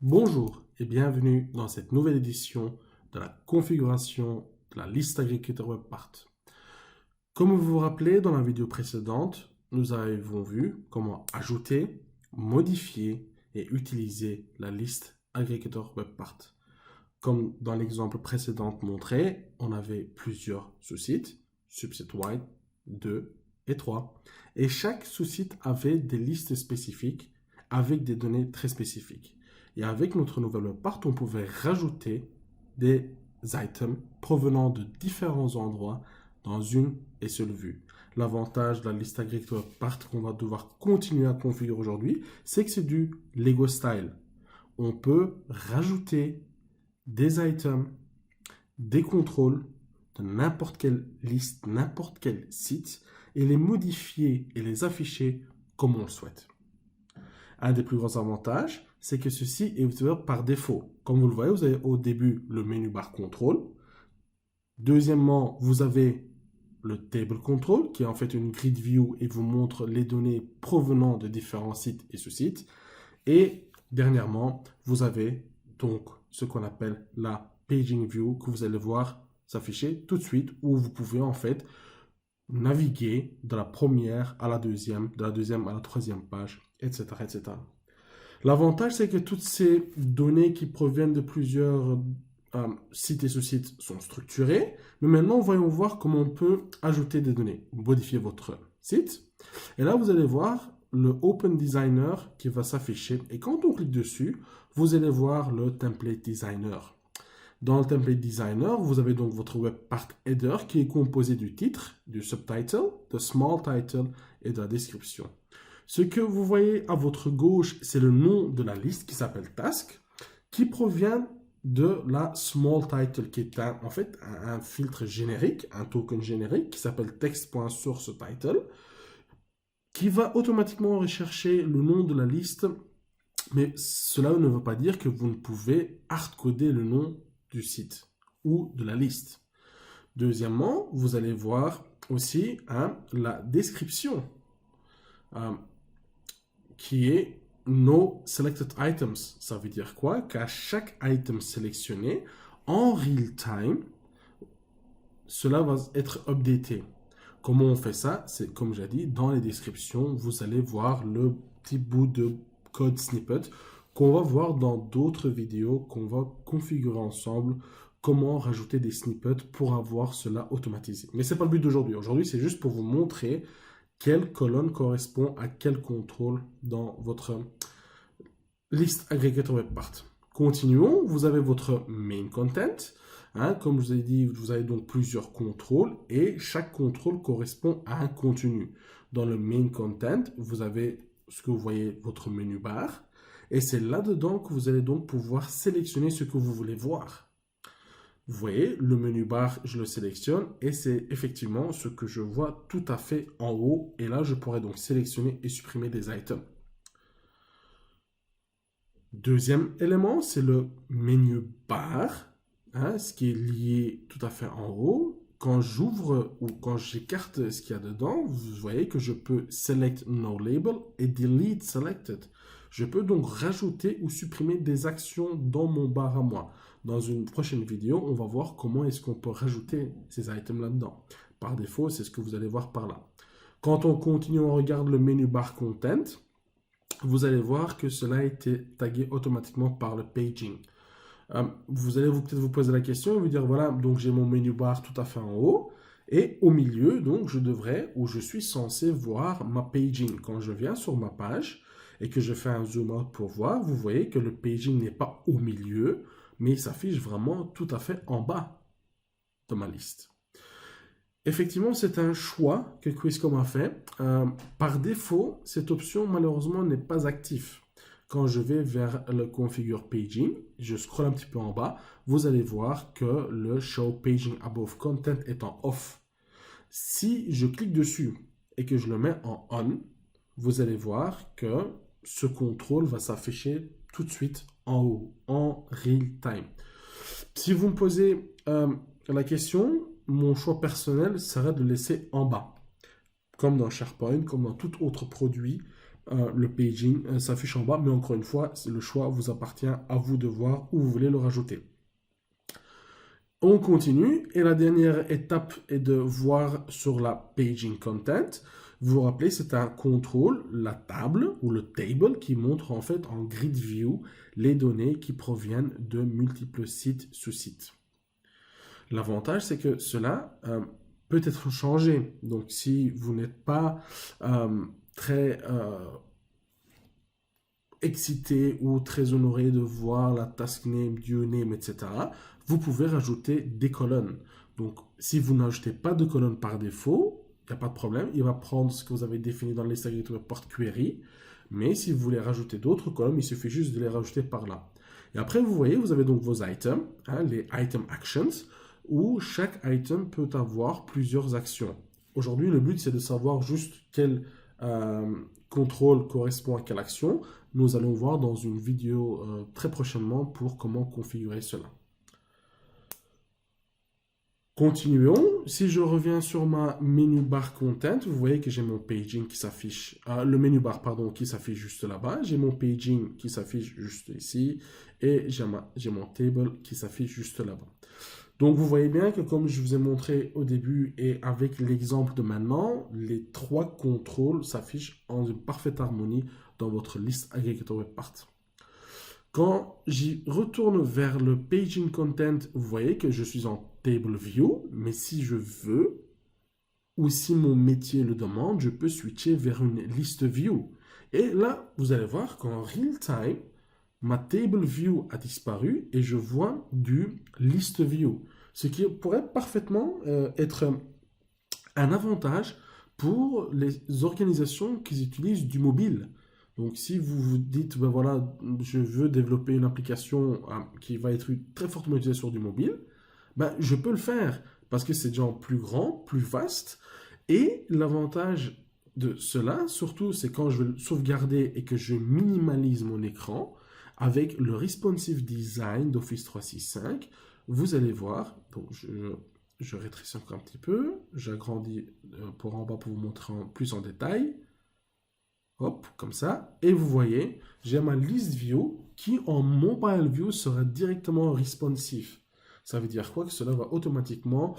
Bonjour et bienvenue dans cette nouvelle édition de la configuration de la liste agriculteur WebPart. Comme vous vous rappelez, dans la vidéo précédente, nous avons vu comment ajouter, modifier et utiliser la liste agriculteur WebPart. Comme dans l'exemple précédent montré, on avait plusieurs sous-sites, subsite 1, 2 et 3. Et chaque sous-site avait des listes spécifiques avec des données très spécifiques. Et avec notre nouvelle WebPart, on pouvait rajouter des items provenant de différents endroits dans une et seule vue. L'avantage de la liste agriculteur WebPart qu'on va devoir continuer à configurer aujourd'hui, c'est que c'est du Lego style. On peut rajouter des items, des contrôles de n'importe quelle liste, n'importe quel site, et les modifier et les afficher comme on le souhaite. Un des plus grands avantages, c'est que ceci est ouvert par défaut. Comme vous le voyez, vous avez au début le menu bar contrôle. Deuxièmement, vous avez le table control, qui est en fait une grid view et vous montre les données provenant de différents sites et sous-sites. Et dernièrement, vous avez donc ce qu'on appelle la paging view que vous allez voir s'afficher tout de suite, où vous pouvez en fait naviguer de la première à la deuxième, de la deuxième à la troisième page, etc. etc. L'avantage, c'est que toutes ces données qui proviennent de plusieurs sites et sous-sites sont structurées. Mais maintenant, voyons voir comment on peut ajouter des données. Modifier votre site. Et là, vous allez voir le Open Designer qui va s'afficher. Et quand on clique dessus, vous allez voir le Template Designer. Dans le Template Designer, vous avez donc votre WebPart Header qui est composé du titre, du subtitle, de small title et de la description. Ce que vous voyez à votre gauche, c'est le nom de la liste qui s'appelle Task, qui provient de la small title, qui est en fait un filtre générique, un token générique qui s'appelle text.sourceTitle, qui va automatiquement rechercher le nom de la liste, mais cela ne veut pas dire que vous ne pouvez hardcoder le nom du site ou de la liste. Deuxièmement, vous allez voir aussi la description qui est No Selected Items. Ça veut dire quoi? Qu'à chaque item sélectionné, en real time, cela va être updaté. Comment on fait ça? C'est comme j'ai dit, dans les descriptions, vous allez voir le petit bout de code snippet qu'on va voir dans d'autres vidéos qu'on va configurer ensemble, comment rajouter des snippets pour avoir cela automatisé. Mais ce n'est pas le but d'aujourd'hui. Aujourd'hui, c'est juste pour vous montrer quelle colonne correspond à quel contrôle dans votre liste agrégateur WebPart. Continuons, vous avez votre main content. Comme je vous ai dit, vous avez donc plusieurs contrôles et chaque contrôle correspond à un contenu. Dans le main content, vous avez ce que vous voyez, votre menu bar. Et c'est là-dedans que vous allez donc pouvoir sélectionner ce que vous voulez voir. Vous voyez, le menu bar, je le sélectionne et c'est effectivement ce que je vois tout à fait en haut. Et là, je pourrais donc sélectionner et supprimer des items. Deuxième élément, c'est le menu bar, ce qui est lié tout à fait en haut. Quand j'ouvre ou quand j'écarte ce qu'il y a dedans, vous voyez que je peux Select No Label et Delete Selected. Je peux donc rajouter ou supprimer des actions dans mon bar à moi. Dans une prochaine vidéo, on va voir comment est-ce qu'on peut rajouter ces items là-dedans. Par défaut, c'est ce que vous allez voir par là. Quand on continue, on regarde le menu bar Content. Vous allez voir que cela a été tagué automatiquement par le paging. Vous allez peut-être vous poser la question et vous dire, voilà, donc j'ai mon menu bar tout à fait en haut. Et au milieu, donc, je devrais ou je suis censé voir ma paging. Quand je viens sur ma page et que je fais un zoom out pour voir, vous voyez que le paging n'est pas au milieu, mais il s'affiche vraiment tout à fait en bas de ma liste. Effectivement, c'est un choix que Quizcom a fait. Par défaut, cette option, malheureusement, n'est pas active. Quand je vais vers le configure paging, je scrolle un petit peu en bas, vous allez voir que le show paging above content est en off. Si je clique dessus et que je le mets en on, vous allez voir que ce contrôle va s'afficher tout de suite en haut, en real time. Si vous me posez la question, mon choix personnel serait de le laisser en bas. Comme dans SharePoint, comme dans tout autre produit le paging s'affiche en bas, mais encore une fois, le choix vous appartient, à vous de voir où vous voulez le rajouter. On continue et la dernière étape est de voir sur la paging content. Vous vous rappelez, c'est un contrôle, la table ou le table qui montre en fait en grid view les données qui proviennent de multiples sites sous sites. L'avantage, c'est que cela peut être changé. Donc, si vous n'êtes pas très excité ou très honoré de voir la task name, due name, etc., vous pouvez rajouter des colonnes. Donc, si vous n'ajoutez pas de colonnes par défaut, il n'y a pas de problème. Il va prendre ce que vous avez défini dans list aggregator report query. Mais si vous voulez rajouter d'autres colonnes, il suffit juste de les rajouter par là. Et après, vous voyez, vous avez donc vos items, les item actions, où chaque item peut avoir plusieurs actions. Aujourd'hui, le but, c'est de savoir juste quel contrôle correspond à quelle action. Nous allons voir dans une vidéo très prochainement pour comment configurer cela. Continuons. Si je reviens sur ma menu bar content, vous voyez que j'ai mon paging qui s'affiche, le menu bar pardon, qui s'affiche juste là-bas. J'ai mon paging qui s'affiche juste ici et j'ai mon table qui s'affiche juste là-bas. Donc vous voyez bien que comme je vous ai montré au début et avec l'exemple de maintenant, les trois contrôles s'affichent en une parfaite harmonie dans votre liste aggregator web part. Quand j'y retourne vers le paging content, vous voyez que je suis en table view, mais si je veux, ou si mon métier le demande, je peux switcher vers une liste view. Et là, vous allez voir qu'en real time, ma table view a disparu et je vois du list view. Ce qui pourrait parfaitement être un avantage pour les organisations qui utilisent du mobile. Donc, si vous vous dites, ben voilà, je veux développer une application qui va être très fortement utilisée sur du mobile, ben, je peux le faire parce que c'est déjà plus grand, plus vaste. Et l'avantage de cela, surtout, c'est quand je vais le sauvegarder et que je minimalise mon écran avec le responsive design d'Office 365, vous allez voir, donc je rétrécis encore un petit peu, j'agrandis pour en bas pour vous montrer plus en détail. Hop, comme ça. Et vous voyez, j'ai ma list view qui en mobile view sera directement responsive. Ça veut dire quoi? Que cela va automatiquement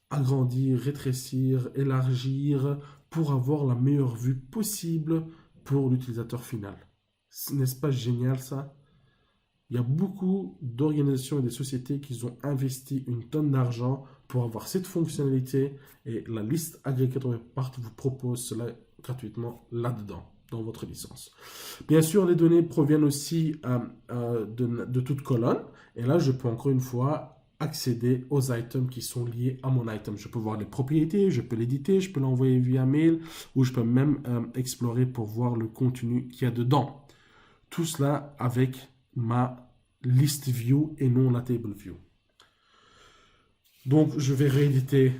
agrandir, rétrécir, élargir pour avoir la meilleure vue possible pour l'utilisateur final. N'est-ce pas génial ça? Il y a beaucoup d'organisations et de sociétés qui ont investi une tonne d'argent pour avoir cette fonctionnalité et la liste aggregator web part vous propose cela gratuitement là-dedans, dans votre licence. Bien sûr, les données proviennent aussi de toute colonne et là, je peux encore une fois accéder aux items qui sont liés à mon item. Je peux voir les propriétés, je peux l'éditer, je peux l'envoyer via mail ou je peux même explorer pour voir le contenu qu'il y a dedans. Tout cela avec ma list view et non la table view. Donc, je vais rééditer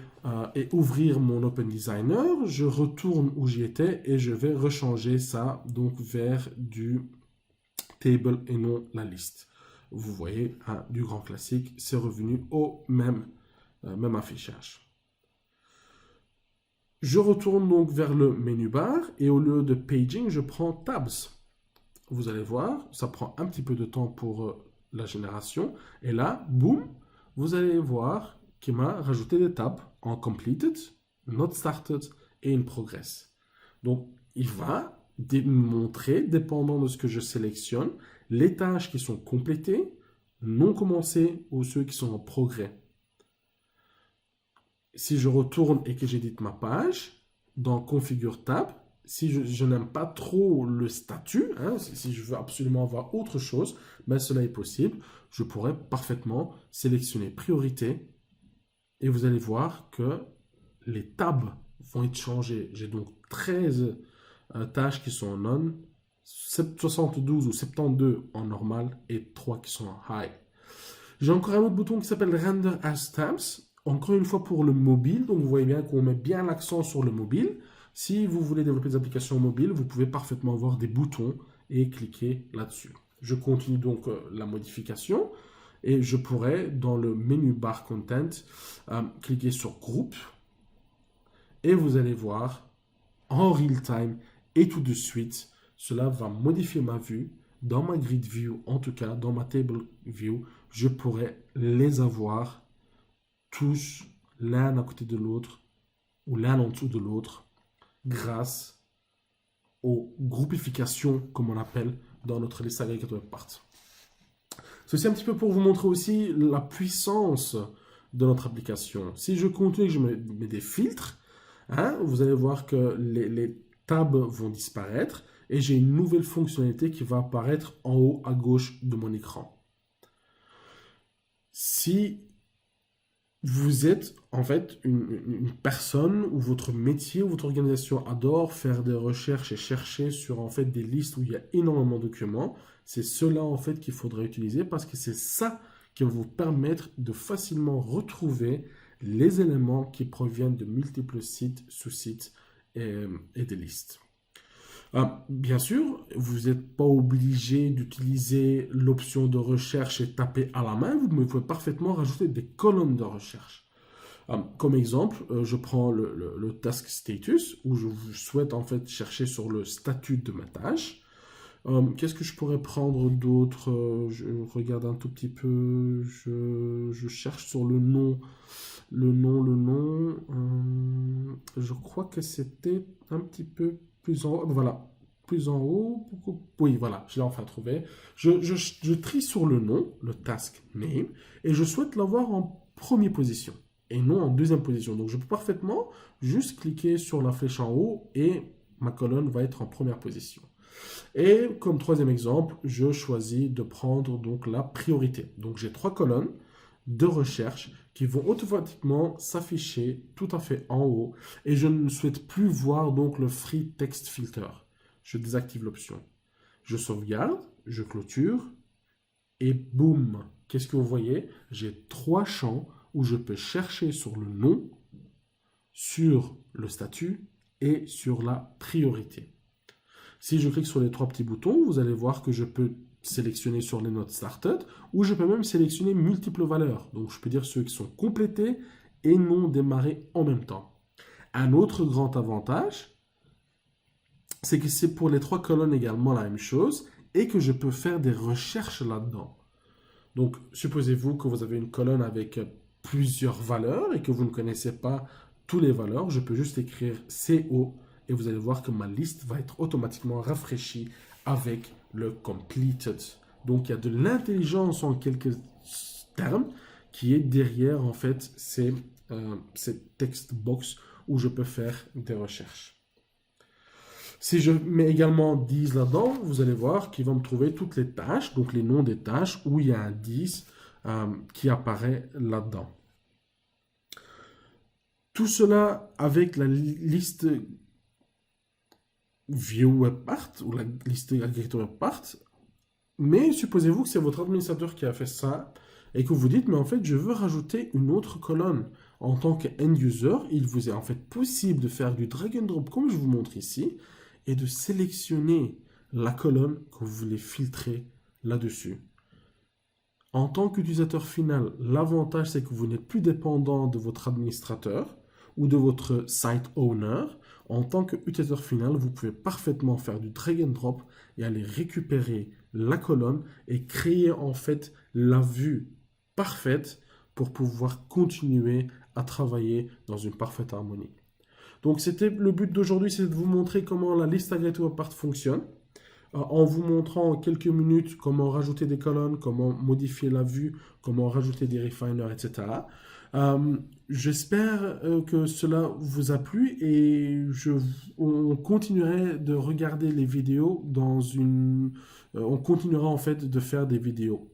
et ouvrir mon Open Designer. Je retourne où j'y étais et je vais rechanger ça donc vers du table et non la liste. Vous voyez, du grand classique, c'est revenu au même affichage. Je retourne donc vers le menu bar et au lieu de paging, je prends tabs. Vous allez voir, ça prend un petit peu de temps pour la génération. Et là, boum, vous allez voir qu'il m'a rajouté des tabs en completed, not started et in progress. Donc, il va montrer, dépendant de ce que je sélectionne, les tâches qui sont complétées, non commencées ou ceux qui sont en progrès. Si je retourne et que j'édite ma page, dans Configure Tab, si je n'aime pas trop le statut, si je veux absolument avoir autre chose, ben cela est possible. Je pourrais parfaitement sélectionner Priorité et vous allez voir que les tabs vont être changés. J'ai donc 13 tâches qui sont en on, 72 ou 72 en normal et 3 qui sont en high. J'ai encore un autre bouton qui s'appelle Render as Stamps. Encore une fois pour le mobile, donc vous voyez bien qu'on met bien l'accent sur le mobile. Si vous voulez développer des applications mobiles, vous pouvez parfaitement avoir des boutons et cliquer là-dessus. Je continue donc la modification et je pourrais, dans le menu bar content, cliquer sur groupe et vous allez voir en real time et tout de suite cela va modifier ma vue. Dans ma grid view, en tout cas, dans ma table view, je pourrais les avoir tous l'un à côté de l'autre ou l'un en dessous de l'autre grâce aux groupifications, comme on appelle dans notre liste agrégate WebPart. Ceci un petit peu pour vous montrer aussi la puissance de notre application. Si je continue et que je mets des filtres, vous allez voir que les tabs vont disparaître et j'ai une nouvelle fonctionnalité qui va apparaître en haut à gauche de mon écran. Si vous êtes en fait une personne ou votre métier ou votre organisation adore faire des recherches et chercher sur en fait des listes où il y a énormément de documents, c'est cela en fait qu'il faudrait utiliser parce que c'est ça qui va vous permettre de facilement retrouver les éléments qui proviennent de multiples sites, sous-sites et des listes. Bien sûr, vous n'êtes pas obligé d'utiliser l'option de recherche et taper à la main, vous pouvez parfaitement rajouter des colonnes de recherche. Comme exemple, je prends le task status où je souhaite en fait chercher sur le statut de ma tâche. Qu'est-ce que je pourrais prendre d'autre? Je regarde un tout petit peu, je cherche sur le nom. Je crois que c'était un petit peu plus en haut. Voilà, plus en haut. Oui, voilà, je l'ai enfin trouvé. Je trie sur le nom, le task name, et je souhaite l'avoir en première position et non en deuxième position. Donc, je peux parfaitement juste cliquer sur la flèche en haut et ma colonne va être en première position. Et comme troisième exemple, je choisis de prendre donc la priorité. Donc, j'ai 3 colonnes de recherche qui vont automatiquement s'afficher tout à fait en haut et je ne souhaite plus voir donc le Free Text Filter. Je désactive l'option. Je sauvegarde, je clôture et boum, qu'est-ce que vous voyez? J'ai 3 champs où je peux chercher sur le nom, sur le statut et sur la priorité. Si je clique sur les 3 petits boutons, vous allez voir que je peux sélectionner sur les notes started ou je peux même sélectionner multiples valeurs. Donc je peux dire ceux qui sont complétés et non démarrés en même temps. Un autre grand avantage, c'est que c'est pour les 3 colonnes également la même chose et que je peux faire des recherches là-dedans. Donc supposez-vous que vous avez une colonne avec plusieurs valeurs et que vous ne connaissez pas toutes les valeurs, je peux juste écrire CO et vous allez voir que ma liste va être automatiquement rafraîchie avec le completed. Donc il y a de l'intelligence en quelques termes qui est derrière en fait ces text box où je peux faire des recherches. Si je mets également 10 là-dedans, vous allez voir qu'il va me trouver toutes les tâches, donc les noms des tâches où il y a un 10 qui apparaît là-dedans. Tout cela avec la liste View WebPart ou la liste agrégate WebPart. Mais supposez-vous que c'est votre administrateur qui a fait ça et que vous dites, mais en fait, je veux rajouter une autre colonne. En tant qu'end user, il vous est en fait possible de faire du drag and drop comme je vous montre ici et de sélectionner la colonne que vous voulez filtrer là-dessus. En tant qu'utilisateur final, l'avantage c'est que vous n'êtes plus dépendant de votre administrateur ou de votre site owner. En tant qu'utilisateur final, vous pouvez parfaitement faire du drag and drop et aller récupérer la colonne et créer en fait la vue parfaite pour pouvoir continuer à travailler dans une parfaite harmonie. Donc c'était le but d'aujourd'hui, c'est de vous montrer comment la liste agrégate WebPart fonctionne, en vous montrant en quelques minutes comment rajouter des colonnes, comment modifier la vue, comment rajouter des refiners, etc. J'espère que cela vous a plu et on continuerait de regarder les vidéos on continuera en fait de faire des vidéos